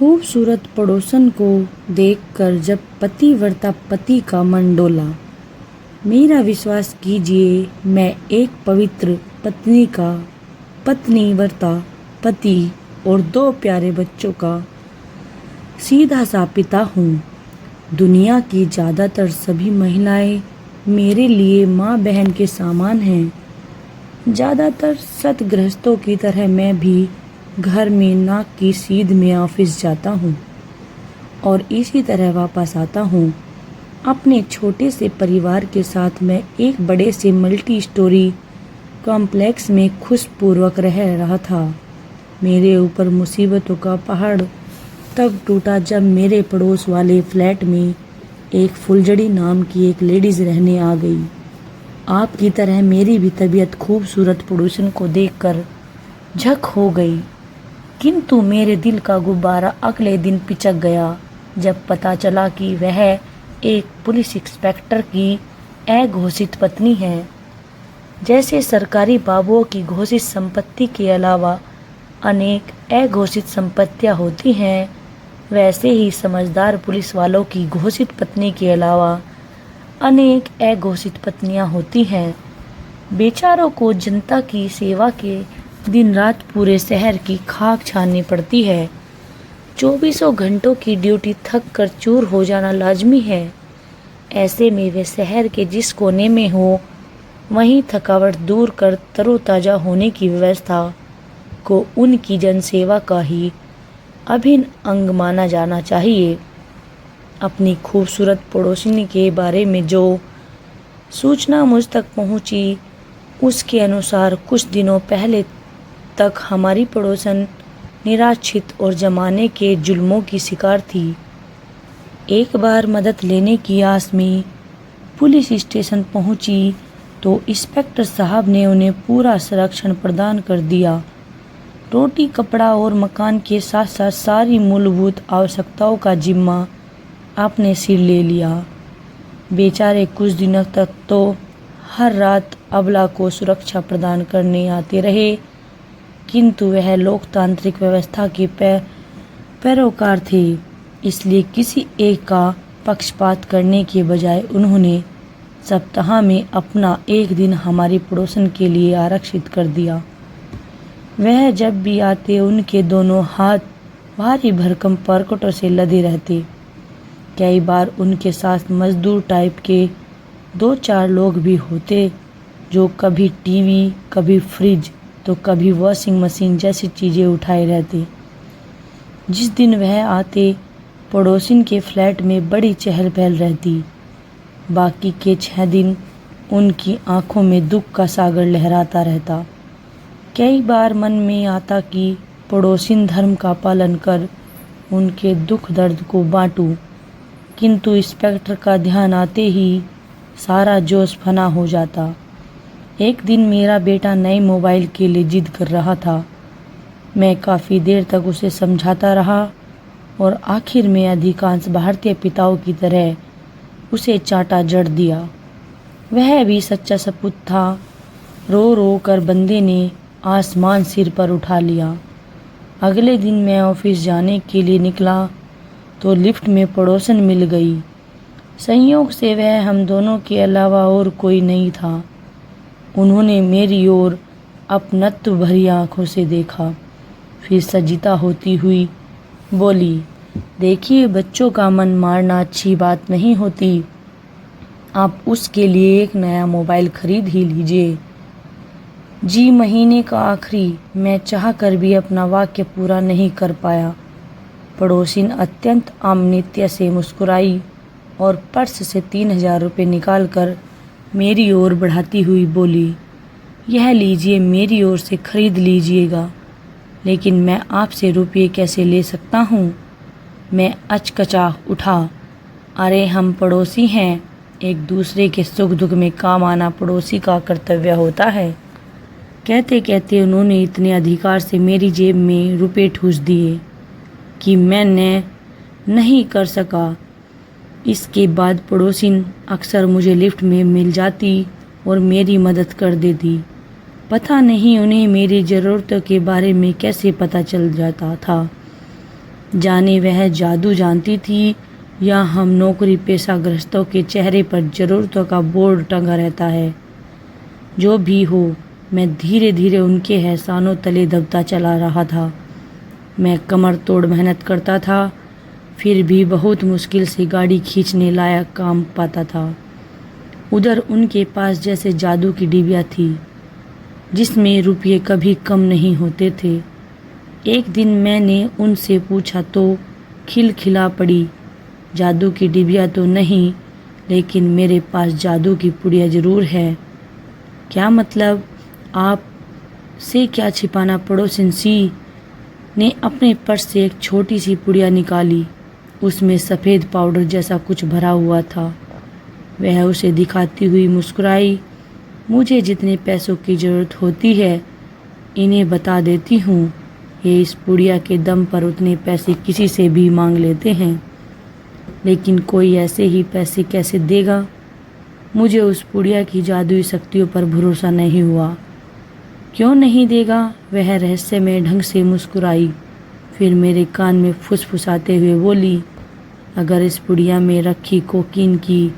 खूबसूरत पड़ोसन को देखकर जब पतिव्रता पति का मन डोला। मेरा विश्वास कीजिए, मैं एक पवित्र पत्नी का पत्नीव्रता पति और 2 प्यारे बच्चों का सीधा सा पिता हूँ। दुनिया की ज़्यादातर सभी महिलाएं मेरे लिए माँ बहन के समान हैं। ज़्यादातर सतगृहस्थों की तरह मैं भी घर में नाक की सीध में ऑफिस जाता हूँ और इसी तरह वापस आता हूँ। अपने छोटे से परिवार के साथ मैं एक बड़े से मल्टी स्टोरी कॉम्प्लेक्स में खुशपूर्वक रह रहा था। मेरे ऊपर मुसीबतों का पहाड़ तब टूटा जब मेरे पड़ोस वाले फ्लैट में एक फुलझड़ी नाम की एक लेडीज रहने आ गई। आपकी तरह मेरी भी तबीयत खूबसूरत पड़ोसन को देखकर झक हो गई, किंतु मेरे दिल का गुब्बारा अगले दिन पिचक गया जब पता चला कि वह एक पुलिस इंस्पेक्टर की अघोषित पत्नी है। जैसे सरकारी बाबुओं की घोषित संपत्ति के अलावा अनेक अघोषित संपत्तियां होती हैं, वैसे ही समझदार पुलिस वालों की घोषित पत्नी के अलावा अनेक अघोषित पत्नियां होती हैं। बेचारों को जनता की सेवा के दिन रात पूरे शहर की खाक छाननी पड़ती है। 24 घंटों की ड्यूटी थक कर चूर हो जाना लाजमी है। ऐसे में वे शहर के जिस कोने में हो वहीं थकावट दूर कर तरोताज़ा होने की व्यवस्था को उनकी जनसेवा का ही अभिन्न अंग माना जाना चाहिए। अपनी खूबसूरत पड़ोसिनी के बारे में जो सूचना मुझ तक पहुंची, उसके अनुसार कुछ दिनों पहले तक हमारी पड़ोसन निराश्रित और जमाने के जुल्मों की शिकार थी। एक बार मदद लेने की आस में पुलिस स्टेशन पहुंची तो इंस्पेक्टर साहब ने उन्हें पूरा संरक्षण प्रदान कर दिया। रोटी, कपड़ा और मकान के साथ साथ सारी मूलभूत आवश्यकताओं का जिम्मा आपने सिर ले लिया। बेचारे कुछ दिनों तक तो हर रात अबला को सुरक्षा प्रदान करने आते रहे, किंतु वह लोकतांत्रिक व्यवस्था के पैरोकार थे, इसलिए किसी एक का पक्षपात करने के बजाय उन्होंने सप्ताह में अपना एक दिन हमारी पड़ोसन के लिए आरक्षित कर दिया। वह जब भी आते उनके दोनों हाथ भारी भरकम परकटों से लदे रहते। कई बार उनके साथ मजदूर टाइप के 2-4 लोग भी होते जो कभी टीवी, कभी फ्रिज तो कभी वॉशिंग मशीन जैसी चीज़ें उठाए रहते। जिस दिन वह आते पड़ोसिन के फ्लैट में बड़ी चहल पहल रहती। बाकी के 6 दिन उनकी आंखों में दुख का सागर लहराता रहता। कई बार मन में आता कि पड़ोसिन धर्म का पालन कर उनके दुख दर्द को बांटूं, किंतु इंस्पेक्टर का ध्यान आते ही सारा जोश फना हो जाता। एक दिन मेरा बेटा नए मोबाइल के लिए जिद कर रहा था। मैं काफ़ी देर तक उसे समझाता रहा और आखिर में अधिकांश भारतीय पिताओं की तरह उसे चांटा जड़ दिया। वह भी सच्चा सपूत था। रो रो कर बंदे ने आसमान सिर पर उठा लिया। अगले दिन मैं ऑफिस जाने के लिए निकला तो लिफ्ट में पड़ोसन मिल गई। संयोग से वह हम दोनों के अलावा और कोई नहीं था। उन्होंने मेरी ओर अपनत्व भरी आंखों से देखा, फिर सजीता होती हुई बोली, देखिए, बच्चों का मन मारना अच्छी बात नहीं होती। आप उसके लिए एक नया मोबाइल खरीद ही लीजिए। जी, महीने का आखिरी। मैं चाह कर भी अपना वाक्य पूरा नहीं कर पाया। पड़ोसिन अत्यंत आमनीयता से मुस्कुराई और पर्स से 3000 रुपये निकाल कर मेरी ओर बढ़ाती हुई बोली, यह लीजिए, मेरी ओर से खरीद लीजिएगा, लेकिन मैं आपसे रुपये कैसे ले सकता हूँ। मैं अचकचा उठा। अरे, हम पड़ोसी हैं, एक दूसरे के सुख दुख में काम आना पड़ोसी का कर्तव्य होता है। कहते कहते उन्होंने इतने अधिकार से मेरी जेब में रुपये ठूस दिए कि मैंने नहीं कर सका। इसके बाद पड़ोसिन अक्सर मुझे लिफ्ट में मिल जाती और मेरी मदद कर देती। पता नहीं उन्हें मेरी ज़रूरतों के बारे में कैसे पता चल जाता था। जाने वह जादू जानती थी या हम नौकरी पेशाग्रस्तों के चेहरे पर ज़रूरतों का बोर्ड टंगा रहता है। जो भी हो, मैं धीरे धीरे उनके एहसानों तले दबता चला रहा था। मैं कमर तोड़ मेहनत करता था, फिर भी बहुत मुश्किल से गाड़ी खींचने लायक काम पाता था। उधर उनके पास जैसे जादू की डिबिया थी जिसमें रुपये कभी कम नहीं होते थे। एक दिन मैंने उनसे पूछा तो खिलखिला पड़ी, जादू की डिबिया तो नहीं, लेकिन मेरे पास जादू की पुड़िया ज़रूर है। क्या मतलब? आप से क्या छिपाना? पड़ोसिन सी ने अपने पर्स से एक छोटी सी पुड़िया निकाली। उसमें सफ़ेद पाउडर जैसा कुछ भरा हुआ था। वह उसे दिखाती हुई मुस्कुराई। मुझे जितने पैसों की ज़रूरत होती है इन्हें बता देती हूँ। ये इस पुड़िया के दम पर उतने पैसे किसी से भी मांग लेते हैं, लेकिन कोई ऐसे ही पैसे कैसे देगा? मुझे उस पुड़िया की जादुई शक्तियों पर भरोसा नहीं हुआ। क्यों नहीं देगा? वह रहस्यमय ढंग से मुस्कुराई, फिर मेरे कान में फुसफुसाते हुए बोली, अगर इस पुड़िया में रखी कोकीन की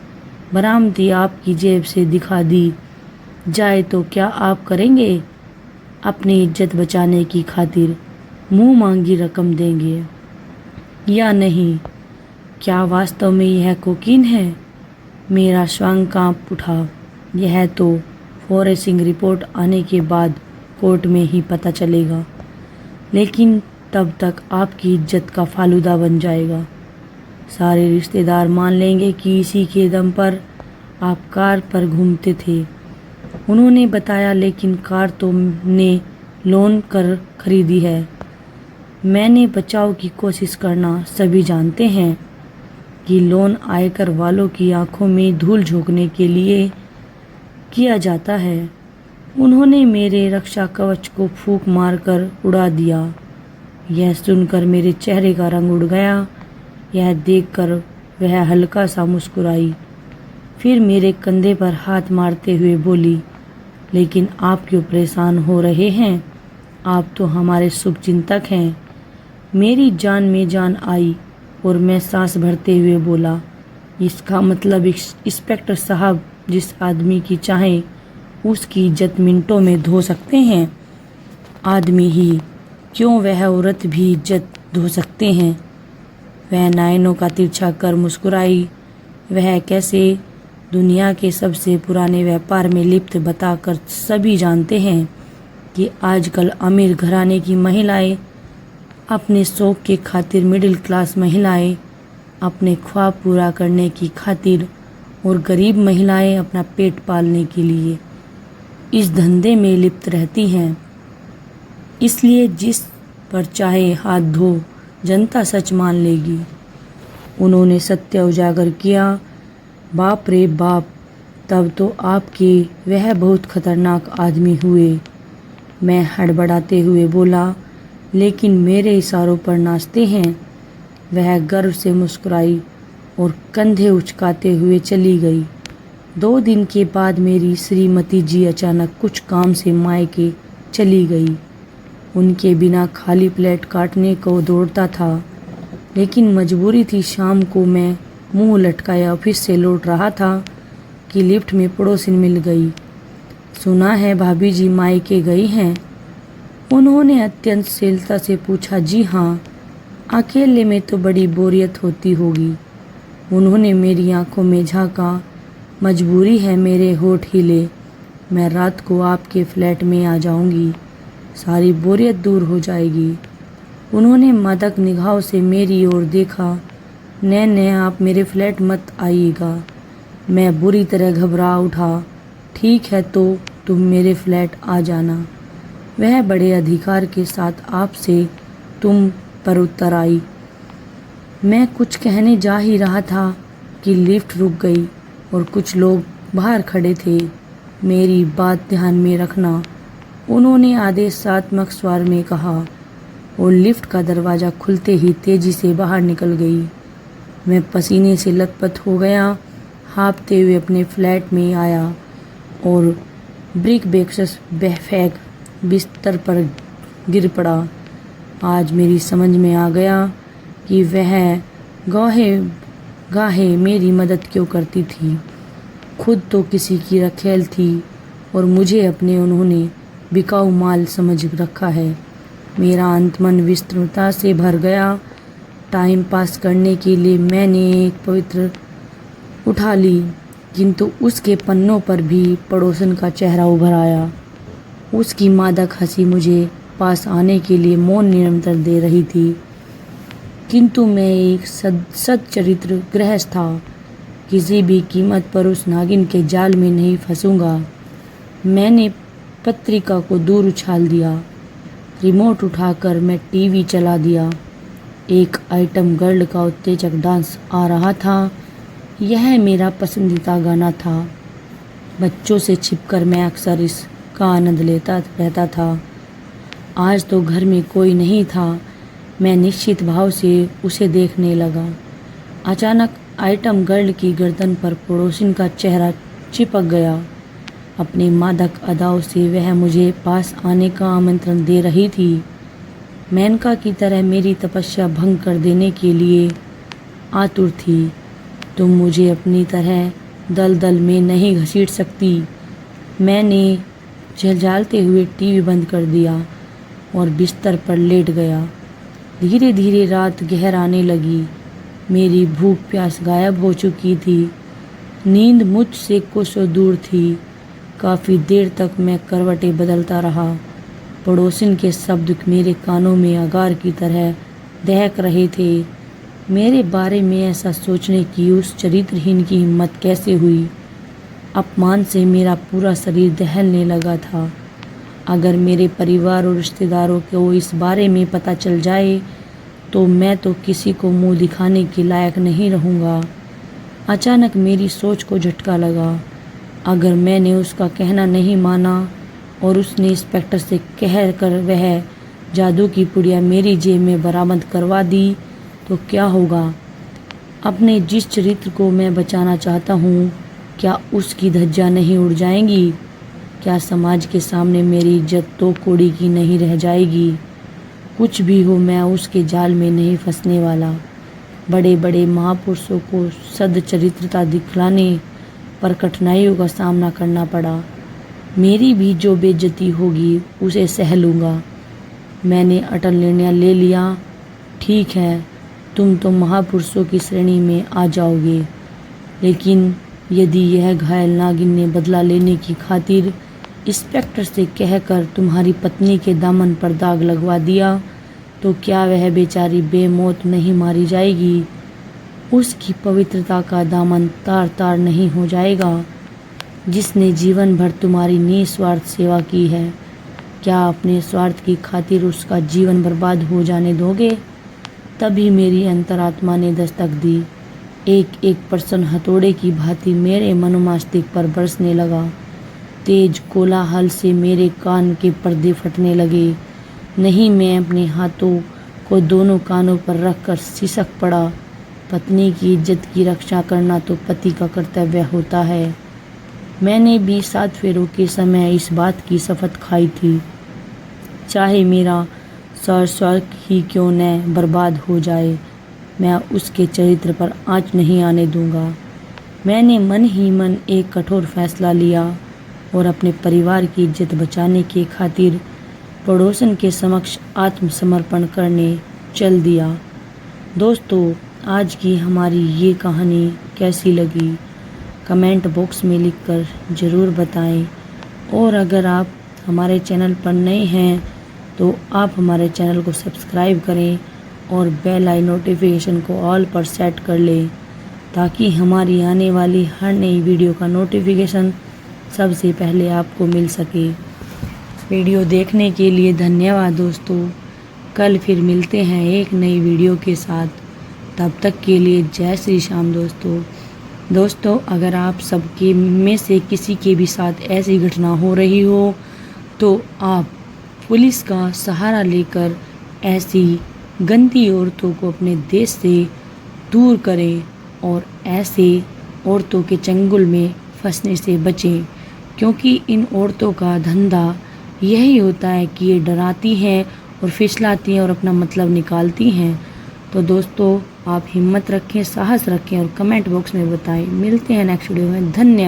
बरामदी आपकी जेब से दिखा दी जाए तो क्या आप करेंगे? अपनी इज्जत बचाने की खातिर मुंह मांगी रकम देंगे या नहीं? क्या वास्तव में यह कोकीन है? मेरा श्वांग कांप उठा। यह तो फॉरेंसिक रिपोर्ट आने के बाद कोर्ट में ही पता चलेगा, लेकिन तब तक आपकी इज्जत का फालूदा बन जाएगा। सारे रिश्तेदार मान लेंगे कि इसी के दम पर आप कार पर घूमते थे। उन्होंने बताया, लेकिन कार तो ने लोन कर खरीदी है। मैंने बचाव की कोशिश करना, सभी जानते हैं कि लोन आयकर वालों की आंखों में धूल झोंकने के लिए किया जाता है। उन्होंने मेरे रक्षा कवच को फूंक मारकर उड़ा दिया। यह सुनकर मेरे चेहरे का रंग उड़ गया। यह देखकर वह हल्का सा मुस्कुराई, फिर मेरे कंधे पर हाथ मारते हुए बोली, लेकिन आप क्यों परेशान हो रहे हैं? आप तो हमारे शुभचिंतक हैं। मेरी जान में जान आई और मैं सांस भरते हुए बोला, इसका मतलब इंस्पेक्टर साहब, जिस आदमी की चाहे उसकी इज्जत मिनटों में धो सकते हैं। आदमी ही क्यों, वह औरत भी इज्जत धो सकते हैं। वह नायनों का तिरछा कर मुस्कुराई। वह कैसे? दुनिया के सबसे पुराने व्यापार में लिप्त बताकर सभी जानते हैं कि आजकल अमीर घराने की महिलाएं अपने शौक के खातिर, मिडिल क्लास महिलाएं अपने ख्वाब पूरा करने की खातिर और गरीब महिलाएं अपना पेट पालने के लिए इस धंधे में लिप्त रहती हैं। इसलिए जिस पर चाहे हाथ धो, जनता सच मान लेगी। उन्होंने सत्य उजागर किया। बाप रे बाप, तब तो आपके वह बहुत खतरनाक आदमी हुए। मैं हड़बड़ाते हुए बोला, लेकिन मेरे इशारों पर नाचते हैं। वह गर्व से मुस्कुराई और कंधे उचकाते हुए चली गई। 2 दिन के बाद मेरी श्रीमती जी अचानक कुछ काम से मायके चली गई। उनके बिना खाली प्लेट काटने को दौड़ता था, लेकिन मजबूरी थी। शाम को मैं मुंह लटकाए ऑफिस से लौट रहा था कि लिफ्ट में पड़ोसिन मिल गई। सुना है भाभी जी मायके गई हैं? उन्होंने अत्यंत शीलता से पूछा। जी हाँ, अकेले में तो बड़ी बोरियत होती होगी। उन्होंने मेरी आंखों में झांका। मजबूरी है, मेरे होठ हिले। मैं रात को आपके फ्लैट में आ जाऊंगी, सारी बोरियत दूर हो जाएगी। उन्होंने मादक निगाहों से मेरी ओर देखा। नहीं, आप मेरे फ्लैट मत आइएगा। मैं बुरी तरह घबरा उठा। ठीक है, तो तुम मेरे फ्लैट आ जाना। वह बड़े अधिकार के साथ आपसे तुम पर उत्तर आई। मैं कुछ कहने जा ही रहा था कि लिफ्ट रुक गई और कुछ लोग बाहर खड़े थे। मेरी बात ध्यान में रखना, उन्होंने आदेशात्मक स्वर में कहा और लिफ्ट का दरवाज़ा खुलते ही तेजी से बाहर निकल गई। मैं पसीने से लथपथ हो गया, हाँफते हुए अपने फ्लैट में आया और ब्रिक बेक्सस फेंक बिस्तर पर गिर पड़ा। आज मेरी समझ में आ गया कि वह गाहे गाहे मेरी मदद क्यों करती थी। खुद तो किसी की रखेल थी और मुझे अपने उन्होंने बिकाऊ माल समझ रखा है। मेरा अंतमन विस्तृतता से भर गया। टाइम पास करने के लिए मैंने एक पवित्र उठा ली, किंतु उसके पन्नों पर भी पड़ोसन का चेहरा उभर आया। उसकी मादक हंसी मुझे पास आने के लिए मौन निरंतर दे रही थी, किंतु मैं एक सच्चरित्र गृहस्थ था। किसी भी कीमत पर उस नागिन के जाल में नहीं फंसूंगा। मैंने पत्रिका को दूर उछाल दिया। रिमोट उठाकर मैं टीवी चला दिया। एक आइटम गर्ल का उत्तेजक डांस आ रहा था। यह मेरा पसंदीदा गाना था। बच्चों से छिपकर मैं अक्सर इसका आनंद लेता रहता था। आज तो घर में कोई नहीं था। मैं निश्चित भाव से उसे देखने लगा। अचानक आइटम गर्ल की गर्दन पर पड़ोसिन का चेहरा चिपक गया। अपनी मादक अदाओं से वह मुझे पास आने का आमंत्रण दे रही थी। मेनका की तरह मेरी तपस्या भंग कर देने के लिए आतुर थी। तुम मुझे अपनी तरह दलदल में नहीं घसीट सकती। मैंने झलझलाते हुए टीवी बंद कर दिया और बिस्तर पर लेट गया। धीरे धीरे रात गहर आने लगी। मेरी भूख प्यास गायब हो चुकी थी। नींद मुझसे कोसों दूर थी। काफ़ी देर तक मैं करवटें बदलता रहा। पड़ोसिन के शब्द मेरे कानों में अगार की तरह दहक रहे थे। मेरे बारे में ऐसा सोचने की उस चरित्रहीन की हिम्मत कैसे हुई। अपमान से मेरा पूरा शरीर दहलने लगा था। अगर मेरे परिवार और रिश्तेदारों को इस बारे में पता चल जाए तो मैं तो किसी को मुंह दिखाने के लायक नहीं रहूँगा। अचानक मेरी सोच को झटका लगा। अगर मैंने उसका कहना नहीं माना और उसने इंस्पेक्टर से कह कर वह जादू की पुड़िया मेरी जेब में बरामद करवा दी तो क्या होगा। अपने जिस चरित्र को मैं बचाना चाहता हूँ, क्या उसकी धज्जियाँ नहीं उड़ जाएंगी? क्या समाज के सामने मेरी इज्जत तो कौड़ी की नहीं रह जाएगी? कुछ भी हो, मैं उसके जाल में नहीं फंसने वाला। बड़े बड़े महापुरुषों को सदचरित्रता दिखलाने पर कठिनाइयों का सामना करना पड़ा। मेरी भी जो बेइज्जती होगी उसे सह लूँगा। मैंने अटल निर्णय ले लिया। ठीक है, तुम तो महापुरुषों की श्रेणी में आ जाओगे, लेकिन यदि यह घायल नागिन ने बदला लेने की खातिर इंस्पेक्टर से कहकर तुम्हारी पत्नी के दामन पर दाग लगवा दिया तो क्या वह बेचारी बेमौत नहीं मारी जाएगी? उसकी पवित्रता का दामन तार तार नहीं हो जाएगा? जिसने जीवन भर तुम्हारी निस्वार्थ सेवा की है, क्या अपने स्वार्थ की खातिर उसका जीवन बर्बाद हो जाने दोगे? तभी मेरी अंतरात्मा ने दस्तक दी। एक एक पर्सन हथौड़े की भांति मेरे मनोमस्तिष्क पर बरसने लगा। तेज कोलाहल से मेरे कान के पर्दे फटने लगे। नहीं, मैं अपने हाथों को दोनों कानों पर रखकर सिसक पड़ा। पत्नी की इज्जत की रक्षा करना तो पति का कर्तव्य होता है। मैंने भी 7 फेरों के समय इस बात की शपथ खाई थी, चाहे मेरा स्वर्ग ही क्यों न बर्बाद हो जाए, मैं उसके चरित्र पर आँच नहीं आने दूंगा। मैंने मन ही मन एक कठोर फैसला लिया और अपने परिवार की इज्जत बचाने के खातिर पड़ोसन के समक्ष आत्मसमर्पण करने चल दिया। दोस्तों, आज की हमारी ये कहानी कैसी लगी कमेंट बॉक्स में लिखकर ज़रूर बताएं। और अगर आप हमारे चैनल पर नए हैं तो आप हमारे चैनल को सब्सक्राइब करें और बेल आई नोटिफिकेशन को ऑल पर सेट कर लें, ताकि हमारी आने वाली हर नई वीडियो का नोटिफिकेशन सबसे पहले आपको मिल सके। वीडियो देखने के लिए धन्यवाद दोस्तों। कल फिर मिलते हैं एक नई वीडियो के साथ। तब तक के लिए जय श्री श्याम दोस्तों, अगर आप सबके में से किसी के भी साथ ऐसी घटना हो रही हो तो आप पुलिस का सहारा लेकर ऐसी गंदी औरतों को अपने देश से दूर करें और ऐसे औरतों के चंगुल में फंसने से बचें, क्योंकि इन औरतों का धंधा यही होता है कि ये डराती हैं और फिसलाती हैं और अपना मतलब निकालती हैं। तो दोस्तों आप हिम्मत रखें, साहस रखें और कमेंट बॉक्स में बताएं। मिलते हैं नेक्स्ट वीडियो में। धन्यवाद।